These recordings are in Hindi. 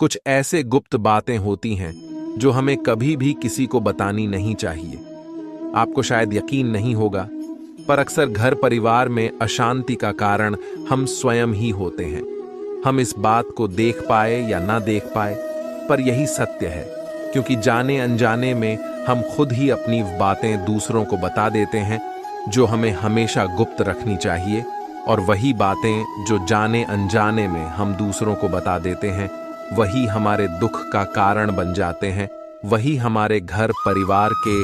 कुछ ऐसे गुप्त बातें होती हैं जो हमें कभी भी किसी को बतानी नहीं चाहिए। आपको शायद यकीन नहीं होगा, पर अक्सर घर परिवार में अशांति का कारण हम स्वयं ही होते हैं। हम इस बात को देख पाए या ना देख पाए, पर यही सत्य है, क्योंकि जाने अनजाने में हम खुद ही अपनी बातें दूसरों को बता देते हैं जो हमें हमेशा गुप्त रखनी चाहिए। और वही बातें जो जाने अनजाने में हम दूसरों को बता देते हैं, वही हमारे दुख का कारण बन जाते हैं। वही हमारे घर परिवार के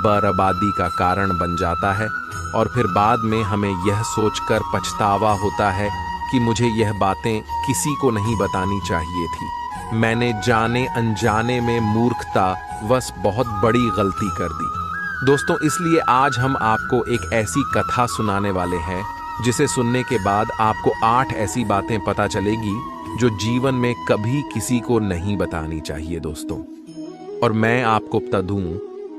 बर्बादी का कारण बन जाता है। और फिर बाद में हमें यह सोचकर पछतावा होता है कि मुझे यह बातें किसी को नहीं बतानी चाहिए थी। मैंने जाने अनजाने में मूर्खतावश बहुत बड़ी गलती कर दी। दोस्तों, इसलिए आज हम आपको एक ऐसी कथा सुनाने वाले हैं जिसे सुनने के बाद आपको 8 ऐसी बातें पता चलेगी जो जीवन में कभी किसी को नहीं बतानी चाहिए दोस्तों। और मैं आपको बता दूं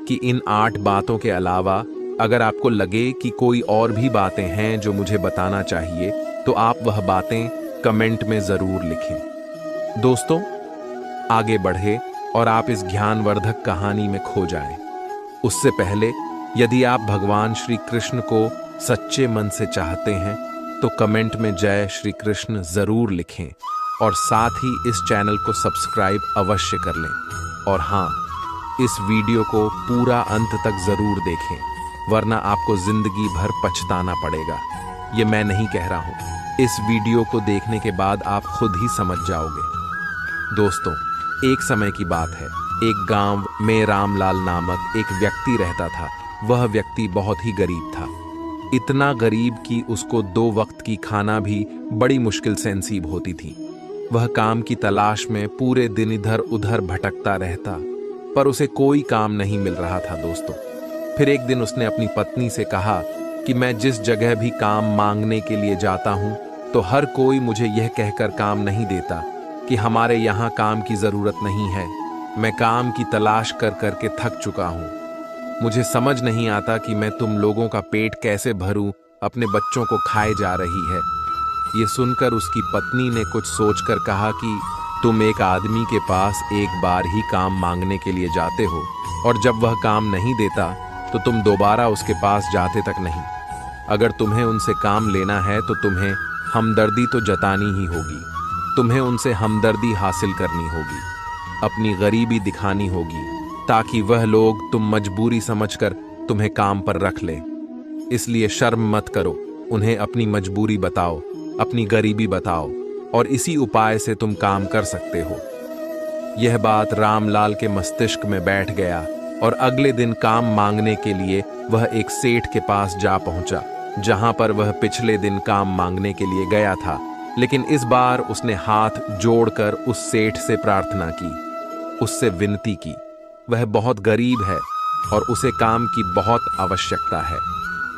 कि इन 8 बातों के अलावा अगर आपको लगे कि कोई और भी बातें हैं जो मुझे बताना चाहिए, तो आप वह बातें कमेंट में जरूर लिखें। दोस्तों, आगे बढ़े और आप इस ज्ञानवर्धक कहानी में खो जाएं। उससे पहले यदि आप भगवान श्री कृष्ण को सच्चे मन से चाहते हैं तो कमेंट में जय श्री कृष्ण जरूर लिखें और साथ ही इस चैनल को सब्सक्राइब अवश्य कर लें। और हाँ, इस वीडियो को पूरा अंत तक जरूर देखें, वरना आपको जिंदगी भर पछताना पड़ेगा। ये मैं नहीं कह रहा हूं, इस वीडियो को देखने के बाद आप खुद ही समझ जाओगे। दोस्तों, एक समय की बात है, एक गांव में रामलाल नामक एक व्यक्ति रहता था। वह व्यक्ति बहुत ही गरीब था, इतना गरीब कि उसको 2 वक्त की खाना भी बड़ी मुश्किल से नसीब होती थी। वह काम की तलाश में पूरे दिन इधर उधर भटकता रहता, पर उसे कोई काम नहीं मिल रहा था दोस्तों। फिर एक दिन उसने अपनी पत्नी से कहा कि मैं जिस जगह भी काम मांगने के लिए जाता हूं, तो हर कोई मुझे यह कहकर काम नहीं देता कि हमारे यहाँ काम की जरूरत नहीं है। मैं काम की तलाश कर करके थक चुका हूँ। मुझे समझ नहीं आता कि मैं तुम लोगों का पेट कैसे भरूं, अपने बच्चों को खाए जा रही है। ये सुनकर उसकी पत्नी ने कुछ सोचकर कहा कि तुम एक आदमी के पास एक बार ही काम मांगने के लिए जाते हो, और जब वह काम नहीं देता तो तुम दोबारा उसके पास जाते तक नहीं। अगर तुम्हें उनसे काम लेना है तो तुम्हें हमदर्दी तो जतानी ही होगी। तुम्हें उनसे हमदर्दी हासिल करनी होगी, अपनी गरीबी दिखानी होगी, ताकि वह लोग तुम मजबूरी समझकर तुम्हें काम पर रख लें। इसलिए शर्म मत करो, उन्हें अपनी मजबूरी बताओ, अपनी गरीबी बताओ, और इसी उपाय से तुम काम कर सकते हो। यह बात रामलाल के मस्तिष्क में बैठ गया और अगले दिन काम मांगने के लिए वह एक सेठ के पास जा पहुंचा, जहां पर वह पिछले दिन काम मांगने के लिए गया था। लेकिन इस बार उसने हाथ जोड़कर उस सेठ से प्रार्थना की, उससे विनती की। वह बहुत गरीब है और उसे काम की बहुत आवश्यकता है।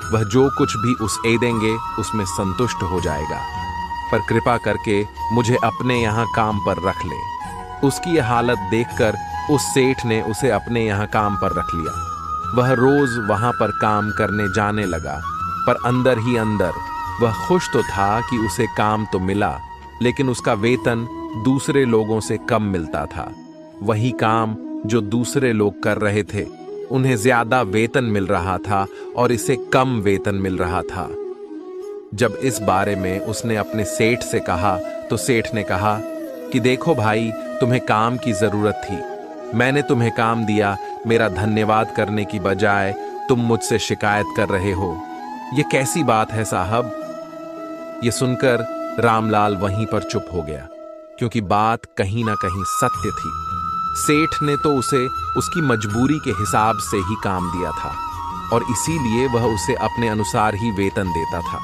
वह जो कुछ भी उसे देंगे उसमें संतुष्ट हो जाएगा, पर कृपा करके मुझे अपने यहाँ काम पर रख ले। उसकी यह हालत देखकर उस सेठ ने उसे अपने यहाँ काम पर रख लिया। वह रोज वहां पर काम करने जाने लगा, पर अंदर ही अंदर वह खुश तो था कि उसे काम तो मिला, लेकिन उसका वेतन दूसरे लोगों से कम मिलता था। वही काम जो दूसरे लोग कर रहे थे, उन्हें ज्यादा वेतन मिल रहा था और इसे कम वेतन मिल रहा था। जब इस बारे में उसने अपने सेठ से कहा, तो सेठ ने कहा कि देखो भाई, तुम्हें काम की जरूरत थी, मैंने तुम्हें काम दिया, मेरा धन्यवाद करने की बजाय तुम मुझसे शिकायत कर रहे हो। ये कैसी बात है साहब? ये सुनकर रामलाल वहीं पर चुप हो गया, क्योंकि बात कहीं ना कहीं सत्य थी। सेठ ने तो उसे उसकी मजबूरी के हिसाब से ही काम दिया था और इसीलिए वह उसे अपने अनुसार ही वेतन देता था।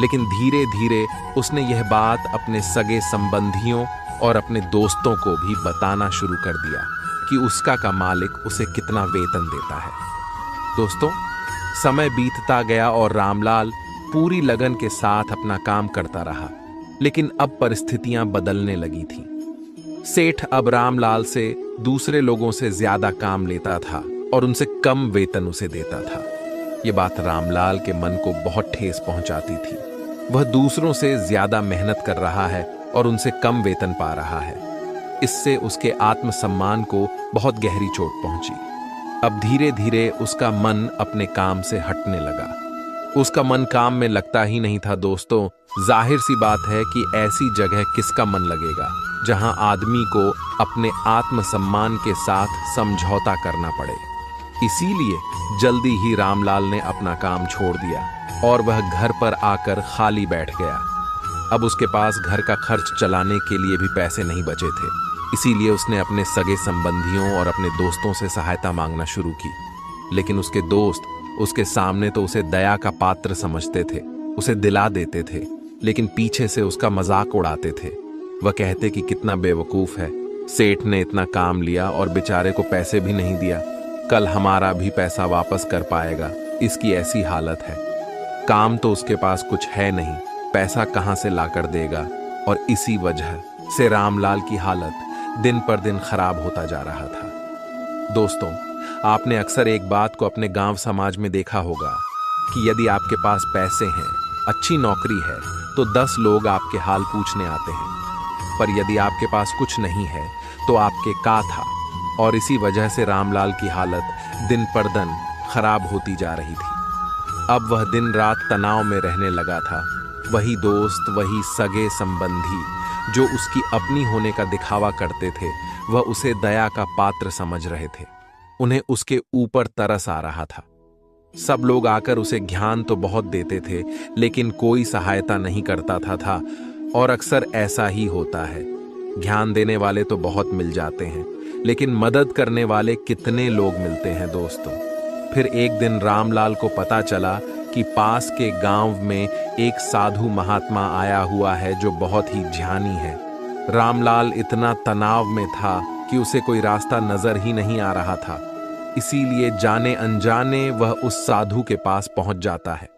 लेकिन धीरे धीरे उसने यह बात अपने सगे संबंधियों और अपने दोस्तों को भी बताना शुरू कर दिया कि उसका का मालिक उसे कितना वेतन देता है। दोस्तों, समय बीतता गया और रामलाल पूरी लगन के साथ अपना काम करता रहा, लेकिन अब परिस्थितियां बदलने लगी थीं। सेठ अब रामलाल से दूसरे लोगों से ज्यादा काम लेता था और उनसे कम वेतन उसे देता था। ये बात रामलाल के मन को बहुत ठेस पहुंचाती थी। वह दूसरों से ज्यादा मेहनत कर रहा है और उनसे कम वेतन पा रहा है। इससे उसके आत्मसम्मान को बहुत गहरी चोट पहुंची। अब धीरे धीरे उसका मन अपने काम से हटने लगा। उसका मन काम में लगता ही नहीं था दोस्तों। जाहिर सी बात है कि ऐसी जगह किसका मन लगेगा जहां आदमी को अपने आत्मसम्मान के साथ समझौता करना पड़े। इसीलिए जल्दी ही रामलाल ने अपना काम छोड़ दिया और वह घर पर आकर खाली बैठ गया। अब उसके पास घर का खर्च चलाने के लिए भी पैसे नहीं बचे थे। इसीलिए उसने अपने सगे संबंधियों और अपने दोस्तों से सहायता मांगना शुरू की। लेकिन उसके दोस्त उसके सामने तो उसे दया का पात्र समझते थे, उसे दिला देते थे, लेकिन पीछे से उसका मजाक उड़ाते थे। वह कहते कि कितना बेवकूफ है, सेठ ने इतना काम लिया और बेचारे को पैसे भी नहीं दिया, कल हमारा भी पैसा वापस कर पाएगा, इसकी ऐसी हालत है। काम तो उसके पास कुछ है नहीं, पैसा कहां से लाकर देगा। और इसी वजह से रामलाल की हालत दिन पर दिन खराब होता जा रहा था। दोस्तों, आपने अक्सर एक बात को अपने गांव समाज में देखा होगा कि यदि आपके पास पैसे हैं, अच्छी नौकरी है, तो 10 लोग आपके हाल पूछने आते हैं, पर यदि आपके पास कुछ नहीं है तो आपके का था। और इसी वजह से रामलाल की हालत दिन पर दिन खराब होती जा रही थी। अब वह दिन रात तनाव में रहने लगा था। वही दोस्त, वही सगे संबंधी जो उसकी अपनी होने का दिखावा करते थे, वह उसे दया का पात्र समझ रहे थे। उन्हें उसके ऊपर तरस आ रहा था। सब लोग आकर उसे ज्ञान तो बहुत देते थे, लेकिन कोई सहायता नहीं करता था। और अक्सर ऐसा ही होता है, ज्ञान देने वाले तो बहुत मिल जाते हैं, लेकिन मदद करने वाले कितने लोग मिलते हैं दोस्तों। फिर एक दिन रामलाल को पता चला कि पास के गांव में एक साधु महात्मा आया हुआ है जो बहुत ही ध्यानी है। रामलाल इतना तनाव में था कि उसे कोई रास्ता नजर ही नहीं आ रहा था। इसीलिए जाने अनजाने वह उस साधु के पास पहुंच जाता है।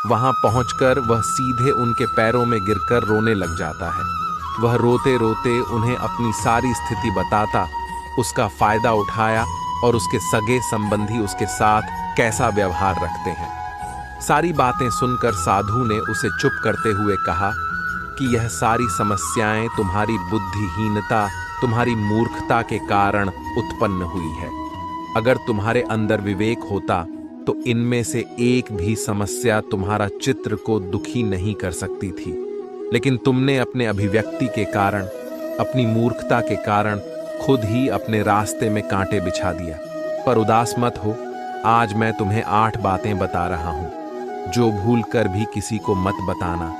वहां पहुंचकर वह सीधे उनके पैरों में गिरकर रोने लग जाता है। वह रोते रोते उन्हें अपनी सारी स्थिति बताता, उसका फायदा उठाया और उसके सगे संबंधी उसके साथ कैसा व्यवहार रखते हैं। सारी बातें सुनकर साधु ने उसे चुप करते हुए कहा कि यह सारी समस्याएं तुम्हारी बुद्धिहीनता, तुम्हारी मूर्खता के कारण उत्पन्न हुई है। अगर तुम्हारे अंदर विवेक होता तो इनमें से एक भी समस्या तुम्हारा चित्र को दुखी नहीं कर सकती थी। लेकिन तुमने अपने अभिव्यक्ति के कारण, अपनी मूर्खता के कारण खुद ही अपने रास्ते में कांटे बिछा दिया। पर उदास मत हो, आज मैं तुम्हें 8 बातें बता रहा हूं जो भूल कर भी किसी को मत बताना।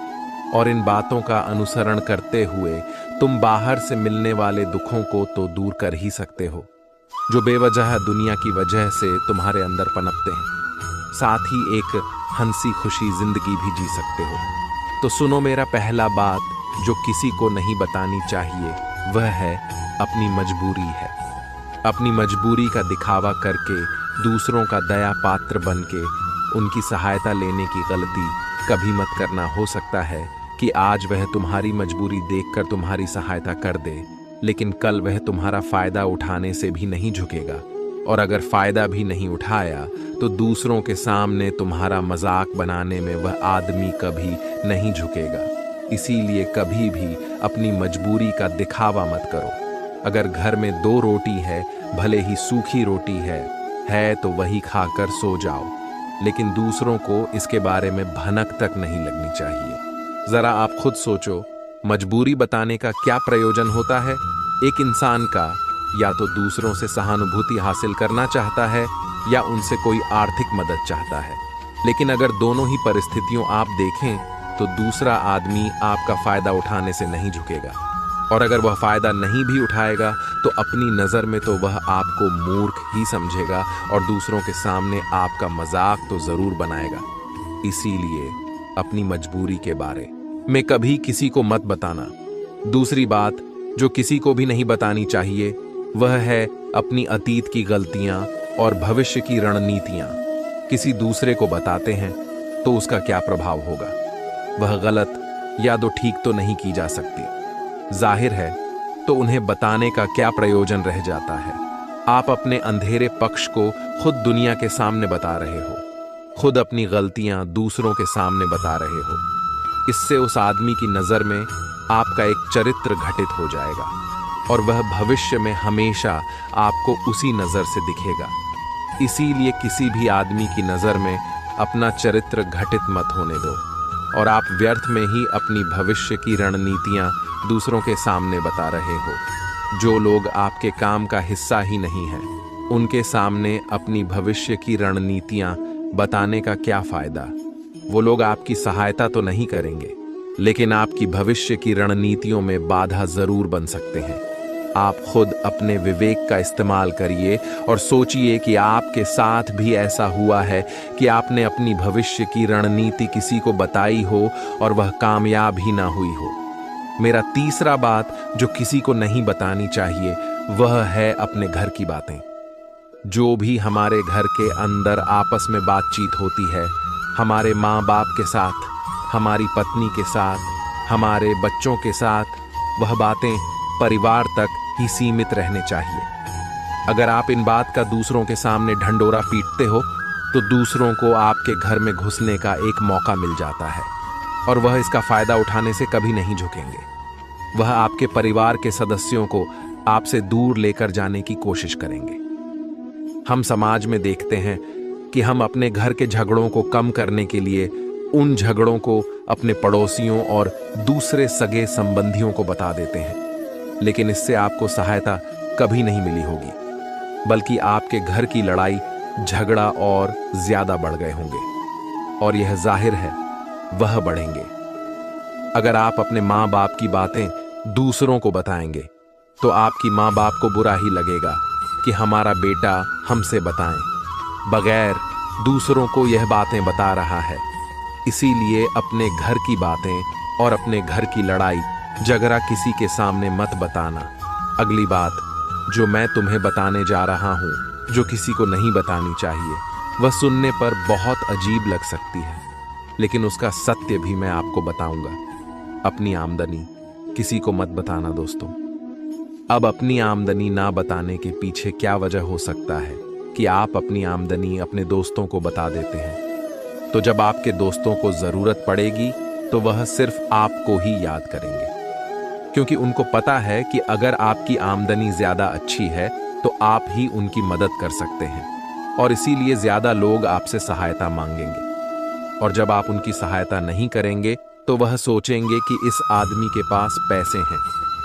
और इन बातों का अनुसरण करते हुए तुम बाहर से मिलने वाले दुखों को तो दूर कर ही सकते हो, जो बेवजह दुनिया की वजह से तुम्हारे अंदर पनपते हैं। साथ ही एक हंसी खुशी जिंदगी भी जी सकते हो। तो सुनो, मेरा पहला बात जो किसी को नहीं बतानी चाहिए वह है अपनी मजबूरी है। अपनी मजबूरी का दिखावा करके, दूसरों का दया पात्र बनके उनकी सहायता लेने की गलती कभी मत करना। हो सकता है कि आज वह तुम्हारी मजबूरी देखकर तुम्हारी सहायता कर दे, लेकिन कल वह तुम्हारा फायदा उठाने से भी नहीं झुकेगा। और अगर फायदा भी नहीं उठाया तो दूसरों के सामने तुम्हारा मजाक बनाने में वह आदमी कभी नहीं झुकेगा। इसीलिए कभी भी अपनी मजबूरी का दिखावा मत करो। अगर घर में 2 रोटी है, भले ही सूखी रोटी है तो वही खाकर सो जाओ, लेकिन दूसरों को इसके बारे में भनक तक नहीं लगनी चाहिए। जरा आप खुद सोचो, मजबूरी बताने का क्या प्रयोजन होता है? एक इंसान का या तो दूसरों से सहानुभूति हासिल करना चाहता है या उनसे कोई आर्थिक मदद चाहता है। लेकिन अगर दोनों ही परिस्थितियों आप देखें तो दूसरा आदमी आपका फायदा उठाने से नहीं झुकेगा, और अगर वह फायदा नहीं भी उठाएगा तो अपनी नजर में तो वह आपको मूर्ख ही समझेगा और दूसरों के सामने आपका मजाक तो जरूर बनाएगा। इसीलिए अपनी मजबूरी के बारे में कभी किसी को मत बताना। दूसरी बात जो किसी को भी नहीं बतानी चाहिए वह है अपनी अतीत की गलतियां और भविष्य की रणनीतियां। किसी दूसरे को बताते हैं तो उसका क्या प्रभाव होगा? वह गलत या तो ठीक तो नहीं की जा सकती। जाहिर है तो उन्हें बताने का क्या प्रयोजन रह जाता है? आप अपने अंधेरे पक्ष को खुद दुनिया के सामने बता रहे हो, खुद अपनी गलतियां दूसरों के सामने बता रहे हो। इससे उस आदमी की नजर में आपका एक चरित्र घटित हो जाएगा। और वह भविष्य में हमेशा आपको उसी नज़र से दिखेगा। इसीलिए किसी भी आदमी की नज़र में अपना चरित्र घटित मत होने दो और आप व्यर्थ में ही अपनी भविष्य की रणनीतियां दूसरों के सामने बता रहे हो। जो लोग आपके काम का हिस्सा ही नहीं है, उनके सामने अपनी भविष्य की रणनीतियां बताने का क्या फायदा। वो लोग आपकी सहायता तो नहीं करेंगे, लेकिन आपकी भविष्य की रणनीतियों में बाधा जरूर बन सकते हैं। आप खुद अपने विवेक का इस्तेमाल करिए और सोचिए कि आपके साथ भी ऐसा हुआ है कि आपने अपनी भविष्य की रणनीति किसी को बताई हो और वह कामयाब ही ना हुई हो। मेरा तीसरा बात जो किसी को नहीं बतानी चाहिए वह है अपने घर की बातें। जो भी हमारे घर के अंदर आपस में बातचीत होती है, हमारे माँ बाप के साथ, हमारी पत्नी के साथ, हमारे बच्चों के साथ, वह बातें परिवार तक ही सीमित रहने चाहिए। अगर आप इन बात का दूसरों के सामने ढंढोरा पीटते हो तो दूसरों को आपके घर में घुसने का एक मौका मिल जाता है और वह इसका फायदा उठाने से कभी नहीं झुकेंगे। वह आपके परिवार के सदस्यों को आपसे दूर लेकर जाने की कोशिश करेंगे। हम समाज में देखते हैं कि हम अपने घर के झगड़ों को कम करने के लिए उन झगड़ों को अपने पड़ोसियों और दूसरे सगे संबंधियों को बता देते हैं, लेकिन इससे आपको सहायता कभी नहीं मिली होगी, बल्कि आपके घर की लड़ाई झगड़ा और ज्यादा बढ़ गए होंगे और यह जाहिर है वह बढ़ेंगे। अगर आप अपने माँ बाप की बातें दूसरों को बताएंगे तो आपकी माँ बाप को बुरा ही लगेगा कि हमारा बेटा हमसे बताएं बगैर दूसरों को यह बातें बता रहा है। इसीलिए अपने घर की बातें और अपने घर की लड़ाई झगड़ा किसी के सामने मत बताना। अगली बात जो मैं तुम्हें बताने जा रहा हूं, जो किसी को नहीं बतानी चाहिए, वह सुनने पर बहुत अजीब लग सकती है, लेकिन उसका सत्य भी मैं आपको बताऊंगा। अपनी आमदनी किसी को मत बताना दोस्तों। अब अपनी आमदनी ना बताने के पीछे क्या वजह हो सकता है कि आप अपनी आमदनी अपने दोस्तों को बता देते हैं, तो जब आपके दोस्तों को जरूरत पड़ेगी तो वह सिर्फ आपको ही याद करेंगे, क्योंकि उनको पता है कि अगर आपकी आमदनी ज्यादा अच्छी है तो आप ही उनकी मदद कर सकते हैं और इसीलिए ज्यादा लोग आपसे सहायता मांगेंगे। और जब आप उनकी सहायता नहीं करेंगे तो वह सोचेंगे कि इस आदमी के पास पैसे हैं,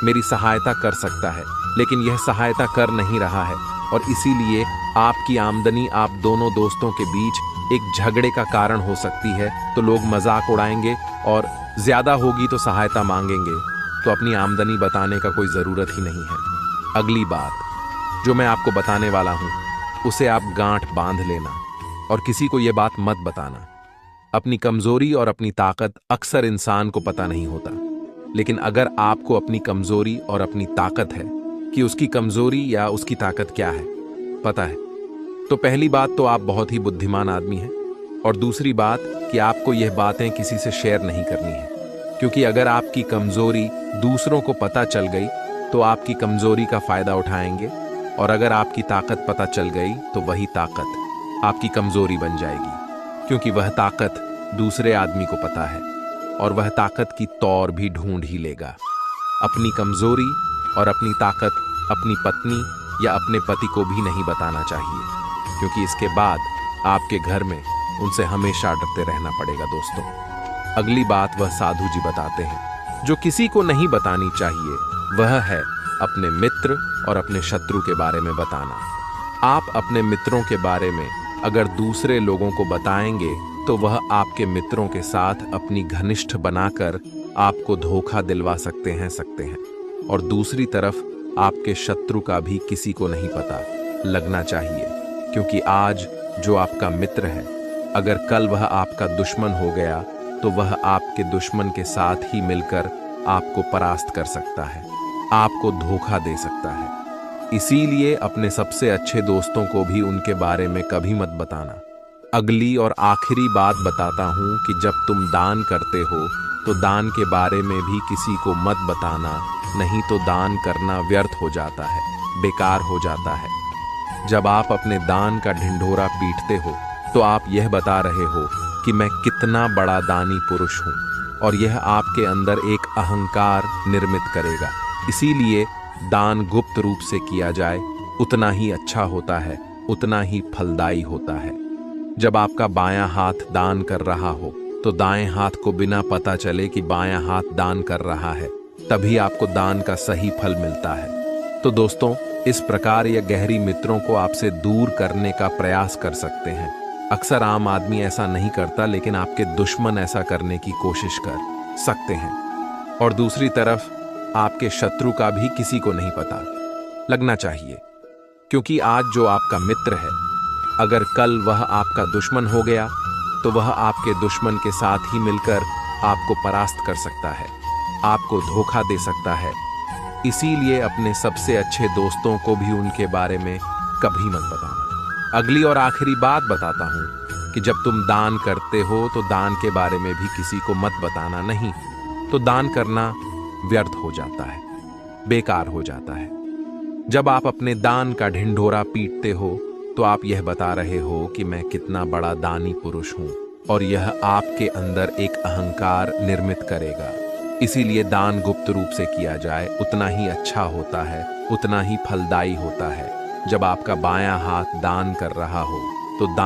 मेरी सहायता कर सकता है, लेकिन यह सहायता कर नहीं रहा है और इसीलिए आपकी आमदनी आप दोनों दोस्तों के बीच एक झगड़े का कारण हो सकती है। तो लोग मजाक उड़ाएंगे और ज्यादा होगी तो सहायता मांगेंगे, तो अपनी आमदनी बताने का कोई जरूरत ही नहीं है। अगली बात जो मैं आपको बताने वाला हूं उसे आप गांठ बांध लेना और किसी को यह बात मत बताना। अपनी कमजोरी और अपनी ताकत अक्सर इंसान को पता नहीं होता, लेकिन अगर आपको अपनी कमजोरी और अपनी ताकत है कि उसकी कमजोरी या उसकी ताकत क्या है पता है, तो पहली बात तो आप बहुत ही बुद्धिमान आदमी हैं और दूसरी बात कि आपको यह बातें किसी से शेयर नहीं करनी है, क्योंकि अगर आपकी कमजोरी दूसरों को पता चल गई तो आपकी कमजोरी का फायदा उठाएंगे और अगर आपकी ताकत पता चल गई तो वही ताकत आपकी कमजोरी बन जाएगी, क्योंकि वह ताकत दूसरे आदमी को पता है और वह ताकत की तौर भी ढूंढ ही लेगा। अपनी कमजोरी और अपनी ताकत अपनी पत्नी या अपने पति को भी नहीं बताना चाहिए, क्योंकि इसके बाद आपके घर में उनसे हमेशा डरते रहना पड़ेगा दोस्तों। अगली बात वह साधु जी बताते हैं जो किसी को नहीं बतानी चाहिए, वह है अपने मित्र और अपने शत्रु के बारे में बताना। आप अपने मित्रों के बारे में अगर दूसरे लोगों को बताएंगे तो वह आपके मित्रों के साथ अपनी घनिष्ठ बनाकर आपको धोखा दिलवा सकते हैं और दूसरी तरफ आपके शत्रु का भी किसी को नहीं पता लगना चाहिए, क्योंकि आज जो आपका मित्र है अगर कल वह आपका दुश्मन हो गया तो वह आपके दुश्मन के साथ ही मिलकर आपको परास्त कर सकता है, आपको धोखा दे सकता है। इसीलिए अपने सबसे अच्छे दोस्तों को भी उनके बारे में कभी मत बताना। अगली और आखिरी बात बताता हूं कि जब तुम दान करते हो तो दान के बारे में भी किसी को मत बताना, नहीं तो दान करना व्यर्थ हो जाता है, बेकार हो जाता है। जब आप अपने दान का ढिंढोरा पीटते हो तो आप यह बता रहे हो कि मैं कितना बड़ा दानी पुरुष हूं और यह आपके अंदर एक अहंकार निर्मित करेगा। इसीलिए दान गुप्त रूप से किया जाए उतना ही अच्छा होता है, उतना ही फलदायी होता है। जब आपका बायां हाथ दान कर रहा हो तो दाएं हाथ को बिना पता चले कि बायां हाथ दान कर रहा है, तभी आपको दान का सही फल मिलता है। तो दोस्तों, इस प्रकार यह गहरी मित्रों को आपसे दूर करने का प्रयास कर सकते हैं। अक्सर आम आदमी ऐसा नहीं करता, लेकिन आपके दुश्मन ऐसा करने की कोशिश कर सकते हैं। और दूसरी तरफ आपके शत्रु का भी किसी को नहीं पता लगना चाहिए, क्योंकि आज जो आपका मित्र है, अगर कल वह आपका दुश्मन हो गया तो वह आपके दुश्मन के साथ ही मिलकर आपको परास्त कर सकता है, आपको धोखा दे सकता है। इसीलिए अपने सबसे अच्छे दोस्तों को भी उनके बारे में कभी मत बताना। अगली और आखिरी बात बताता हूं कि जब तुम दान करते हो तो दान के बारे में भी किसी को मत बताना। नहीं तो दान करना व्यर्थ हो जाता है, बेकार हो जाता है। जब आप अपने दान का ढिंढोरा पीटते हो तो आप यह बता रहे हो कि मैं कितना बड़ा दानी पुरुष हूं, और यह आपके अंदर एक अहंकार निर्मित करेगा। इसीलिए दान गुप्त रूप से किया जाए उतना ही अच्छा होता है, उतना ही फलदायी होता है। जब आपका बायां हाथ दान कर रहा हो तो दान